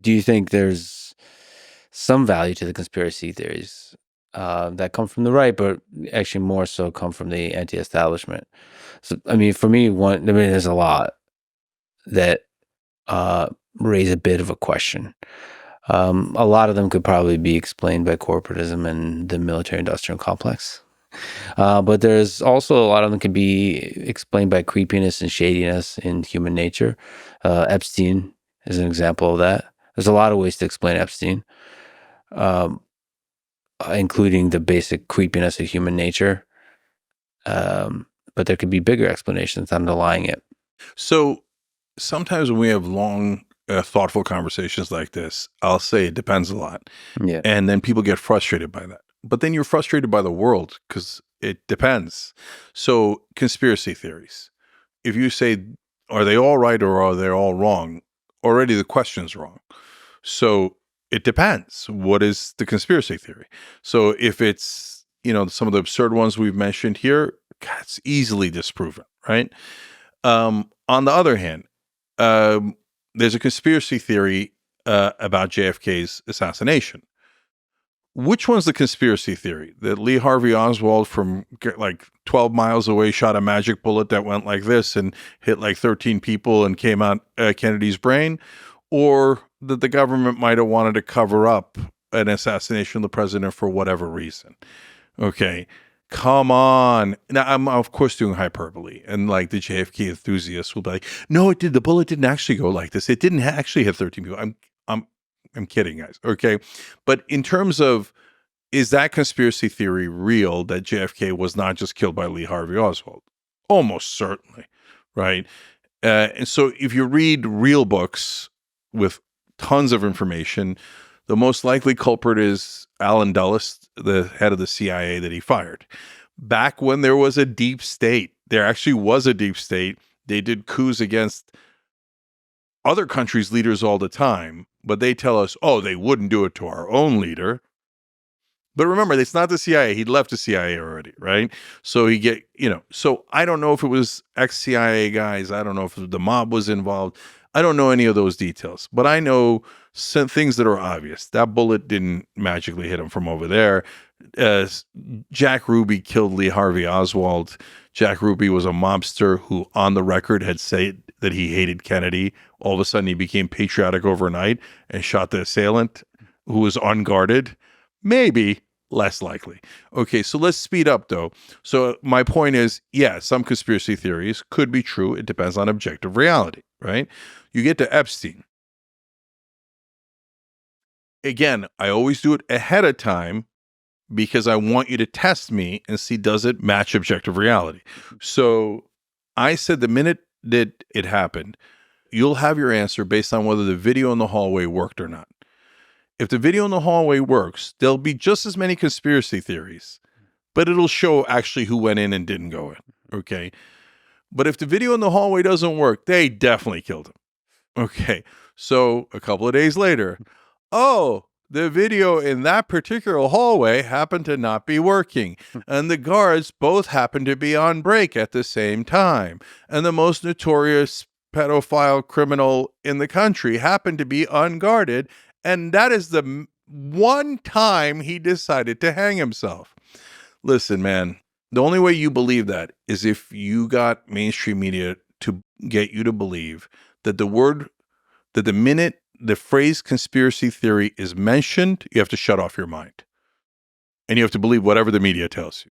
do you think there's some value to the conspiracy theories that come from the right, but actually more so come from the anti-establishment? So, I mean, for me, there's a lot that raise a bit of a question. A lot of them could probably be explained by corporatism and the military-industrial complex. But there's also a lot of them could be explained by creepiness and shadiness in human nature. Epstein is an example of that. There's a lot of ways to explain Epstein, um, including the basic creepiness of human nature. But there could be bigger explanations underlying it. So sometimes when we have long, thoughtful conversations like this, I'll say it depends a lot. Yeah. And then people get frustrated by that. But then you're frustrated by the world because it depends. So conspiracy theories, if you say, are they all right or are they all wrong? Already the question's wrong. So it depends. What is the conspiracy theory? So if it's, some of the absurd ones we've mentioned here, it's easily disproven, right? On the other hand, there's a conspiracy theory about JFK's assassination. Which one's the conspiracy theory? That Lee Harvey Oswald from like 12 miles away shot a magic bullet that went like this and hit like 13 people and came out Kennedy's brain? Or that the government might have wanted to cover up an assassination of the president for whatever reason? Okay, come on. Now, I'm of course doing hyperbole, and like the JFK enthusiasts will be like, no, it did. The bullet didn't actually go like this. It didn't actually hit 13 people. I'm kidding, guys. Okay. But in terms of, is that conspiracy theory real that JFK was not just killed by Lee Harvey Oswald? Almost certainly. Right. And so if you read real books with tons of information, the most likely culprit is Allen Dulles, the head of the CIA that he fired. Back when there was a deep state, there actually was a deep state. They did coups against other countries' leaders all the time, but they tell us, oh, they wouldn't do it to our own leader. But remember, it's not the CIA. He'd left the CIA already, right? So so I don't know if it was ex-CIA guys. I don't know if the mob was involved. I don't know any of those details, but I know some things that are obvious. That bullet didn't magically hit him from over there. Jack Ruby killed Lee Harvey Oswald. Jack Ruby was a mobster who, on the record, had said that he hated Kennedy. All of a sudden, he became patriotic overnight and shot the assailant who was unguarded. Maybe. Less likely. Okay, so let's speed up, though. So my point is, yeah, some conspiracy theories could be true. It depends on objective reality, right? You get to Epstein. Again, I always do it ahead of time because I want you to test me and see, does it match objective reality? So I said the minute that it happened, you'll have your answer based on whether the video in the hallway worked or not. If the video in the hallway works, there'll be just as many conspiracy theories, but it'll show actually who went in and didn't go in, okay? But if the video in the hallway doesn't work, they definitely killed him. Okay, so a couple of days later, the video in that particular hallway happened to not be working, and the guards both happened to be on break at the same time, and the most notorious pedophile criminal in the country happened to be unguarded, and that is the one time he decided to hang himself. Listen, man, the only way you believe that is if you got mainstream media to get you to believe that the minute the phrase conspiracy theory is mentioned, you have to shut off your mind. And you have to believe whatever the media tells you.